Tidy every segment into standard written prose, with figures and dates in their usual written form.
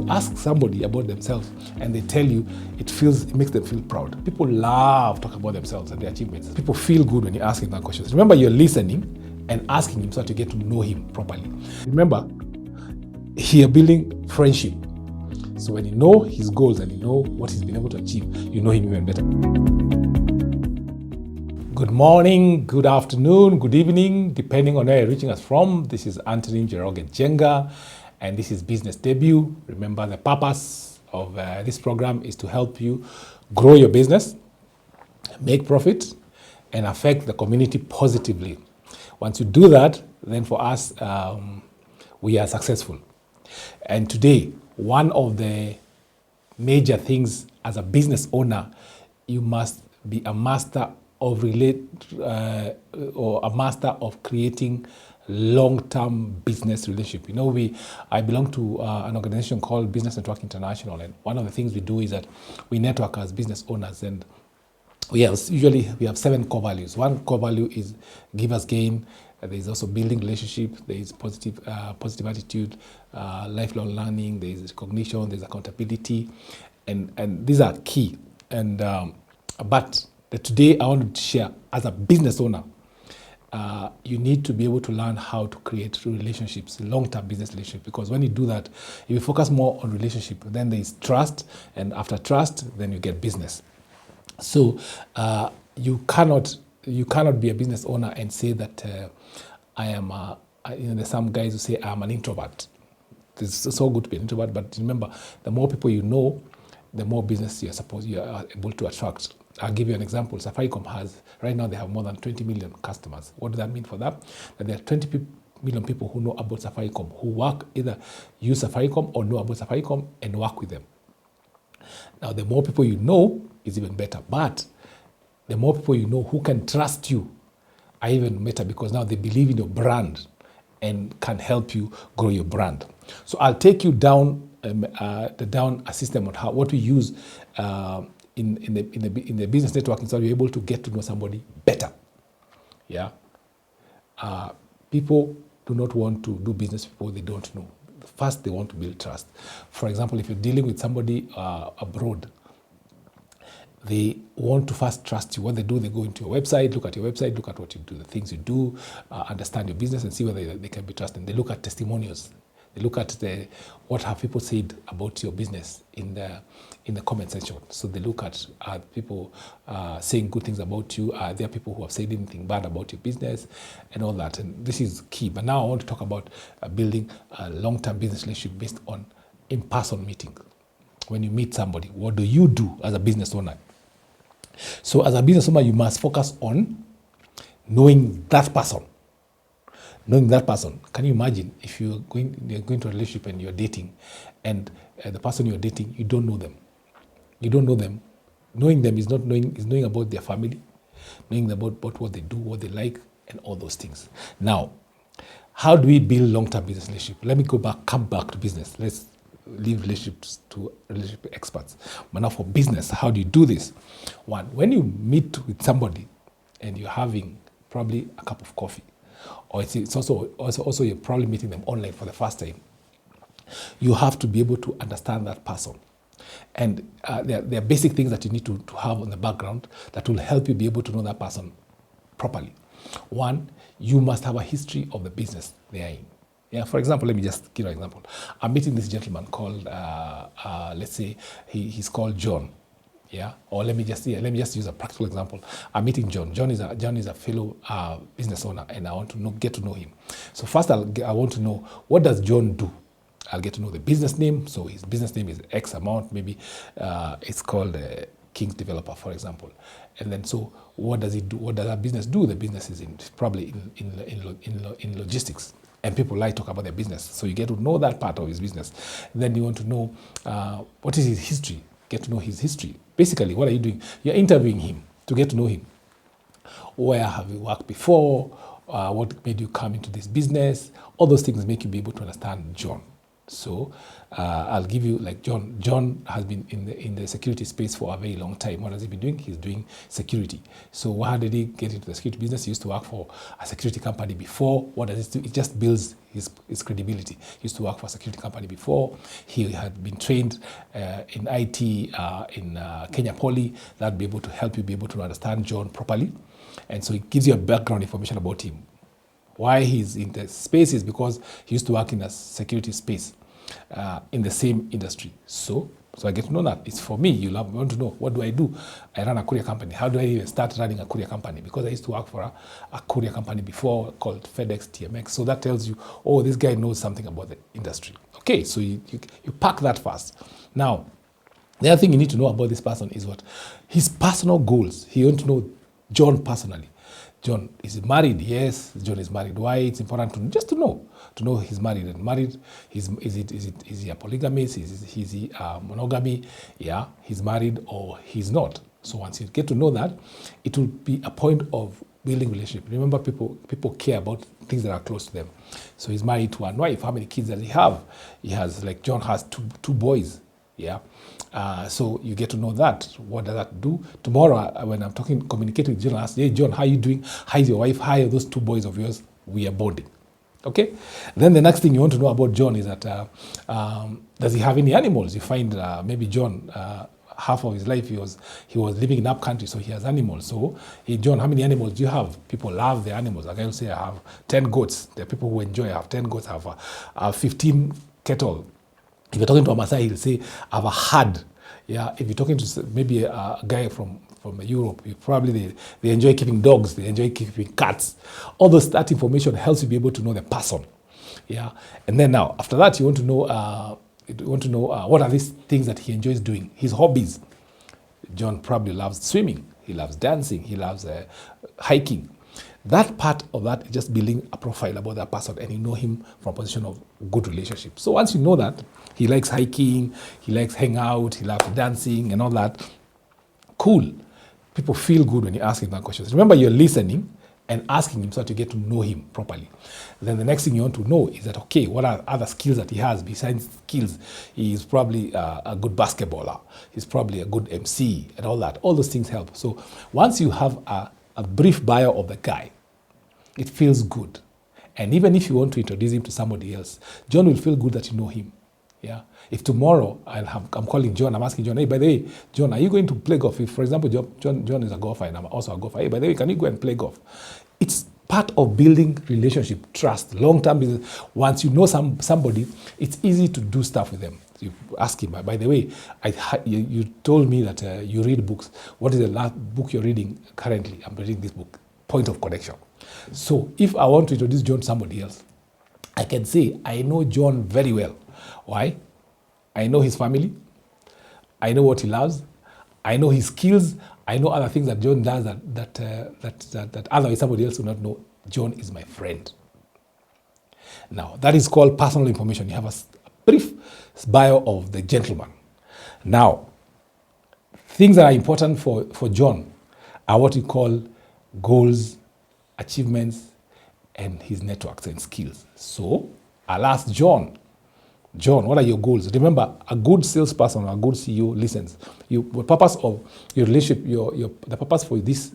ask somebody about themselves and they tell you, it makes them feel proud. People love talking about themselves and their achievements. People feel good when you ask him that question. Remember, you're listening and asking him so that you get to know him properly. Remember, you're building friendship. So when you know his goals and you know what he's been able to achieve, you know him even better. Good morning, good afternoon, good evening, depending on where you're reaching us from. This is Njenga, and this is Business Debut. Remember, the purpose of this program is to help you grow your business, make profit, and affect the community positively. Once you do that, then for us, we are successful. And today, one of the major things as a business owner, you must be a master of creating long-term business relationship. You know, I belong to an organization called Business Network International, and one of the things we do is that we network as business owners, and we have 7 core values. One core value is give us gain. There is also building relationship. There is positive attitude, lifelong learning. There is recognition. There is accountability, and these are key. And but today I want to share, as a business owner, you need to be able to learn how to create relationships, long-term business relationships, because when you do that, if you focus more on relationship, then there is trust, and after trust, then you get business. So you cannot be a business owner and say that I am there's some guys who say I'm an introvert. It's so good to be an introvert, but remember, the more people you know, the more business you are able to attract. I'll give you an example. Safaricom right now they have more than 20 million customers. What does that mean for that? That there are 20 million people who know about Safaricom, who either use Safaricom or know about Safaricom and work with them. Now, the more people you know is even better, but the more people you know who can trust you are even better, because now they believe in your brand and can help you grow your brand. So I'll take you down a system on what we use in the business networking, so you're able to get to know somebody better. Yeah. People do not want to do business with people they don't know. First, they want to build trust. For example, if you're dealing with somebody abroad, they want to first trust you. What they do, they go into your website, look at your website, look at what you do, the things you do, understand your business, and see whether they can be trusted. They look at testimonials. They look at what have people said about your business in the comment section. So they look at people saying good things about you. Are there people who have said anything bad about your business and all that? And this is key. But now I want to talk about building a long-term business relationship based on in-person meeting. When you meet somebody, what do you do as a business owner? So as a business owner, you must focus on knowing that person. Knowing that person. Can you imagine if you're going to a relationship and you're dating, and the person you're dating, you don't know them. You don't know them. Knowing them is knowing about their family, knowing about what they do, what they like, and all those things. Now, how do we build long-term business relationship? Let me come back to business. Let's leave relationships to relationship experts. But now for business, how do you do this? One, when you meet with somebody and you're having probably a cup of coffee, or it's also you're probably meeting them online for the first time, you have to be able to understand that person. And there are basic things that you need to have on the background that will help you be able to know that person properly. One, you must have a history of the business they are in. Yeah, for example, let me just give an example. I'm meeting this gentleman called, let's say he's called John. Yeah, or let me just use a practical example. I'm meeting John. John is a fellow business owner, and I want to get to know him. So first, I want to know, what does John do? I'll get to know the business name. So his business name is X amount. Maybe it's called King's Developer, for example. And then, so what does he do? What does that business do? The business is probably in logistics. And people like to talk about their business. So you get to know that part of his business. Then you want to know what is his history. Get to know his history. Basically, what are you doing? You're interviewing him to get to know him. Where have you worked before? What made you come into this business? All those things make you be able to understand John. So I'll give you like John. John has been in the security space for a very long time. What has he been doing? He's doing security. So how did he get into the security business? He used to work for a security company before. What does it do? It just builds his credibility. He used to work for a security company before. He had been trained in IT in Kenya Poly. That'd be able to help you be able to understand John properly. And so it gives you a background information about him. Why he's in the space is because he used to work in a security space in the same industry. So I get to know that. It's for me. You want to know, what do I do? I run a courier company. How do I even start running a courier company? Because I used to work for a courier company before called FedEx TMX. So that tells you, oh, this guy knows something about the industry. Okay, so you pack that first. Now, the other thing you need to know about this person is what? His personal goals. He wants to know John personally. John, is he married? Yes, John is married. Why? It's important to know he's married. And married, is he a polygamist? Is he monogamy? Yeah, he's married or he's not. So once you get to know that, it will be a point of building relationship. Remember, people care about things that are close to them. So he's married to one wife. How many kids does he have? He has, like John has two boys. Yeah. So you get to know that. What does that do? Tomorrow, when I'm communicating with John, I ask, hey, John, how are you doing? How is your wife? How are those two boys of yours? We are bonding. Okay? Then the next thing you want to know about John is that, does he have any animals? You find maybe John, half of his life, he was living in up country, so he has animals. So, hey, John, how many animals do you have? People love their animals. Like I will say, I have 10 goats. There are people who enjoy. I have 10 goats. I have 15 cattle. If you're talking to a Maasai, he'll say, I have a herd. Yeah, if you're talking to maybe a guy from Europe, they enjoy keeping dogs, they enjoy keeping cats. All that information helps you be able to know the person. Yeah, and then now, after that, you want to know what are these things that he enjoys doing, his hobbies. John probably loves swimming, he loves dancing, he loves hiking. That part of that is just building a profile about that person, and you know him from a position of good relationship. So once you know that, he likes hiking, he likes hang out, he loves dancing and all that, cool. People feel good when you ask him that questions. Remember, you're listening and asking him so that you get to know him properly. Then the next thing you want to know is that, okay, what are other skills that he has besides skills? He's probably a good basketballer. He's probably a good MC and all that. All those things help. So once you have a brief bio of the guy, it feels good. And even if you want to introduce him to somebody else, John will feel good that you know him. Yeah. If tomorrow I'm calling John, I'm asking John, hey, by the way, John, are you going to play golf? If, for example, John is a golfer and I'm also a golfer. Hey, by the way, can you go and play golf? It's part of building relationship, trust, long-term business. Once you know somebody, it's easy to do stuff with them. You ask him, by the way, you told me that you read books. What is the last book you're reading currently? I'm reading this book. Point of connection. So if I want to introduce John to somebody else, I can say, I know John very well. Why? I know his family. I know what he loves. I know his skills. I know other things that John does that otherwise somebody else will not know. John is my friend. Now, that is called personal information. You have a brief bio of the gentleman. Now, things that are important for John are what we call goals, achievements, and his networks and skills. So, I'll ask John, what are your goals? Remember, a good salesperson or a good CEO listens. The purpose of your relationship, the purpose for this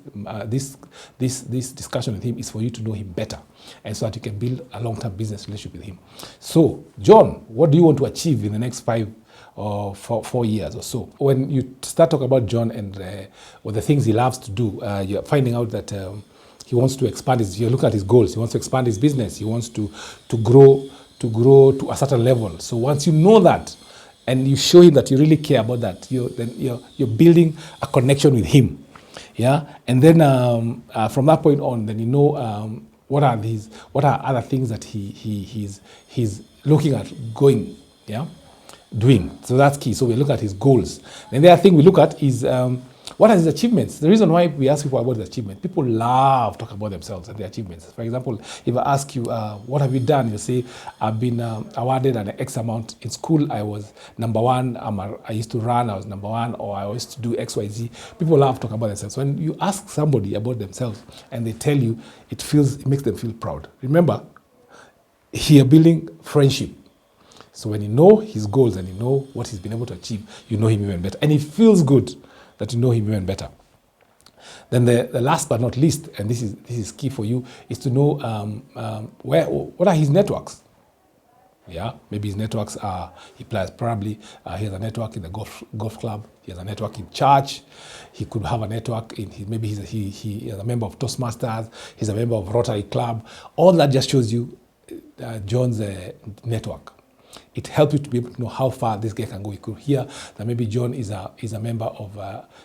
discussion with him is for you to know him better, and so that you can build a long-term business relationship with him. So, John, what do you want to achieve in the next 5 or 4 years or so? When you start talking about John and the things he loves to do, you're finding out that he wants to expand you look at his goals. He wants to expand his business. He wants to grow to a certain level. So once you know that, and you show him that you really care about that, you're building a connection with him, yeah. And then from that point on, then you know what are other things that he's looking at going, yeah, doing. So that's key. So we look at his goals. Then the other thing we look at is what are his achievements? The reason why we ask people about the achievement, people love talking about themselves and their achievements. For example, if I ask you, what have you done? You say, I've been awarded an X amount. In school, I was number one. I used to run, I was number one, or I used to do X, Y, Z. People love talking about themselves. When you ask somebody about themselves and they tell you, it makes them feel proud. Remember, you're building friendship. So when you know his goals and you know what he's been able to achieve, you know him even better. And it feels good that you know him even better. Then the last but not least, and this is key for you, is to know what are his networks. Yeah, maybe his networks are, he plays probably, he has a network in the golf club, he has a network in church, he could have a network in, maybe he is a member of Toastmasters, he's a member of Rotary Club. All that just shows you John's network. It helps you to be able to know how far this guy can go. You could hear that maybe John is a member of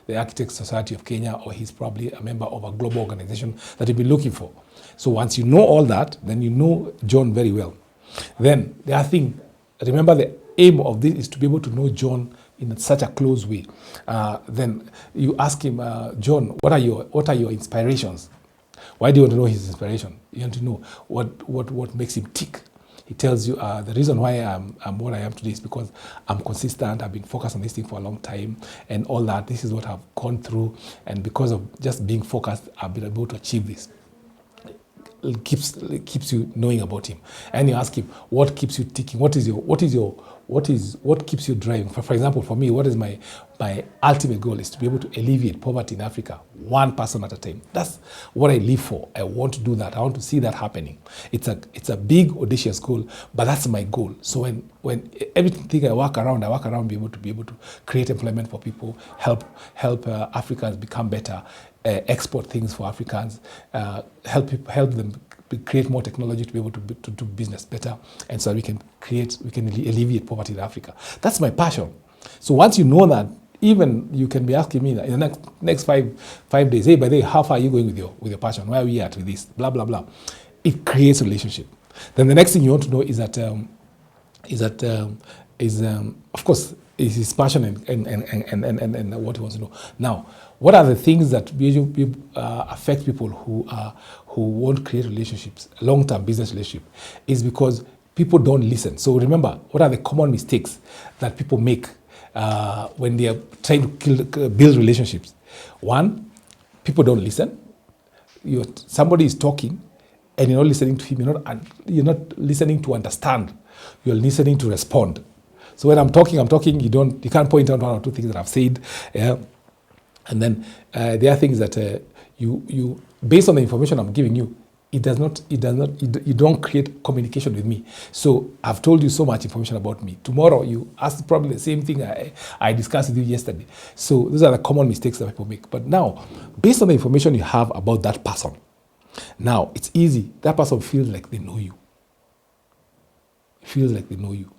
the Architects Society of Kenya, or he's probably a member of a global organization that you've been looking for. So once you know all that, then you know John very well. Then the other thing, remember the aim of this is to be able to know John in such a close way. Then you ask him, John, what are your inspirations? Why do you want to know his inspiration? You want to know what makes him tick. He tells you the reason why I'm what I am today is because I'm consistent. I've been focused on this thing for a long time and all that. This is what I've gone through, and because of just being focused, I've been able to achieve this. It keeps you knowing about him. And you ask him, what keeps you ticking? What keeps you driving? For example, for me, what is my ultimate goal is to be able to alleviate poverty in Africa, one person at a time. That's what I live for. I want to do that. I want to see that happening. It's a big, audacious goal, but that's my goal. So when everything I work around, be able to create employment for people, help Africans become better, export things for Africans, help them create more technology to be able to do business better, and so we can alleviate poverty in Africa. That's my passion. So once you know that, even you can be asking me in the next five days, hey, by the way, how far are you going with your passion? Where are we at with this? Blah blah blah. It creates a relationship. Then the next thing you want to know is of course is his passion and what he wants to know. Now, what are the things that affect people who won't create relationships, long-term business relationship? Is because people don't listen. So remember, what are the common mistakes that people make when they are trying to build relationships? One, people don't listen. Somebody is talking, and you're not listening to him. You're not listening to understand. You're listening to respond. So when I'm talking, you can't point out one or two things that I've said. Yeah. And then there are things that you based on the information I'm giving you, you don't create communication with me. So I've told you so much information about me. Tomorrow you ask probably the same thing I discussed with you yesterday. So those are the common mistakes that people make. But now, based on the information you have about that person, now it's easy. That person feels like they know you. Feels like they know you.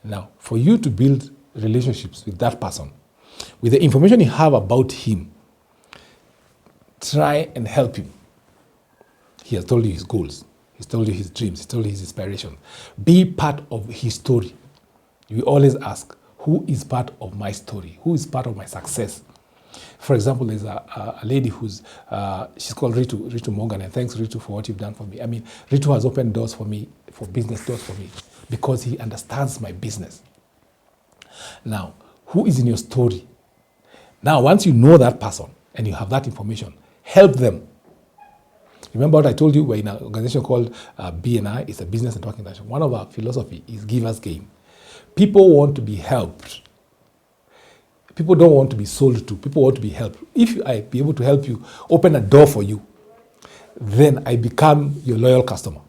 Now, for you to build relationships with that person, with the information you have about him, try and help him. He has told you his goals. He's told you his dreams. He's told you his inspiration. Be part of his story. You always ask, who is part of my story? Who is part of my success? For example, there's a lady she's called Ritu Morgan, and thanks Ritu for what you've done for me. I mean, Ritu has opened doors for me, for business doors for me, because he understands my business. Now, who is in your story? Now, once you know that person and you have that information, help them. Remember what I told you, we're in an organization called BNI, it's a business networking organization. One of our philosophy is giver's gain. People want to be helped. People don't want to be sold to. People want to be helped. If I be able to help you, open a door for you, then I become your loyal customer.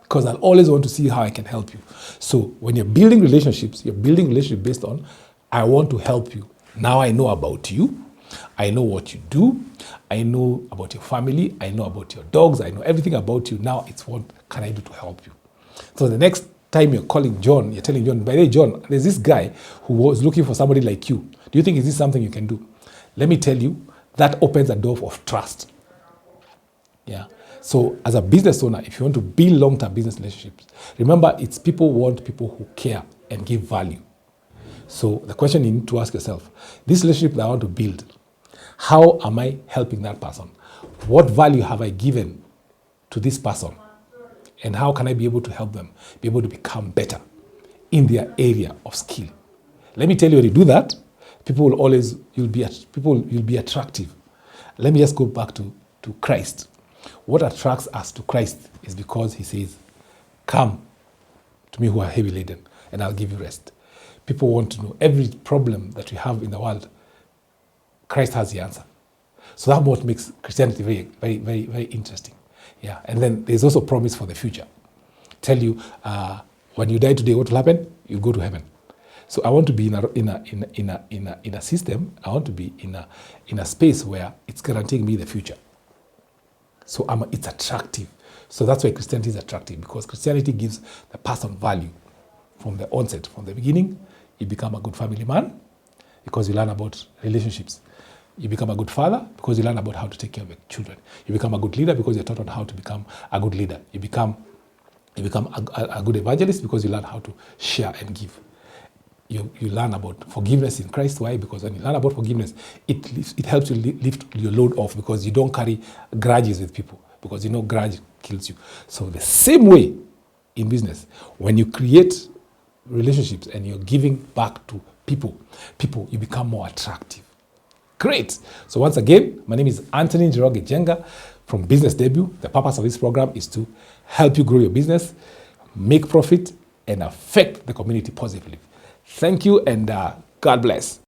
Because I'll always want to see how I can help you. So when you're building relationships, based on, I want to help you. Now I know about you. I know what you do. I know about your family. I know about your dogs. I know everything about you. Now it's what can I do to help you? So the next time you're calling John, you're telling John, by the way, John, there's this guy who was looking for somebody like you. Do you think is this something you can do? Let me tell you, that opens a door of trust. Yeah. So as a business owner, if you want to build long-term business relationships, remember it's people want people who care and give value. So the question you need to ask yourself, this relationship that I want to build, how am I helping that person? What value have I given to this person? And how can I be able to help them be able to become better in their area of skill? Let me tell you, when you do that, you'll be attractive. Let me just go back to Christ. What attracts us to Christ is because he says, come to me who are heavy laden. and I'll give you rest. People want to know every problem that we have in the world, Christ has the answer. So that's what makes Christianity very, very, very, very interesting. Yeah, and then there's also promise for the future. Tell you, when you die today, what will happen? You go to heaven. So I want to be in a system. I want to be in a space where it's guaranteeing me the future. So it's attractive. So that's why Christianity is attractive, because Christianity gives the person value from the onset, from the beginning. You become a good family man because you learn about relationships. You become a good father because you learn about how to take care of your children. You become a good leader because you're taught on how to become a good leader. You become a good evangelist because you learn how to share and give. You learn about forgiveness in Christ. Why? Because when you learn about forgiveness, it helps you lift your load off, because you don't carry grudges with people, because you know grudge kills you. So the same way in business, when you create relationships and you're giving back to people, you become more attractive. Great. So once again, my name is Njenga from Business Debut. The purpose of this program is to help you grow your business, make profit, and affect the community positively. Thank you, and God bless.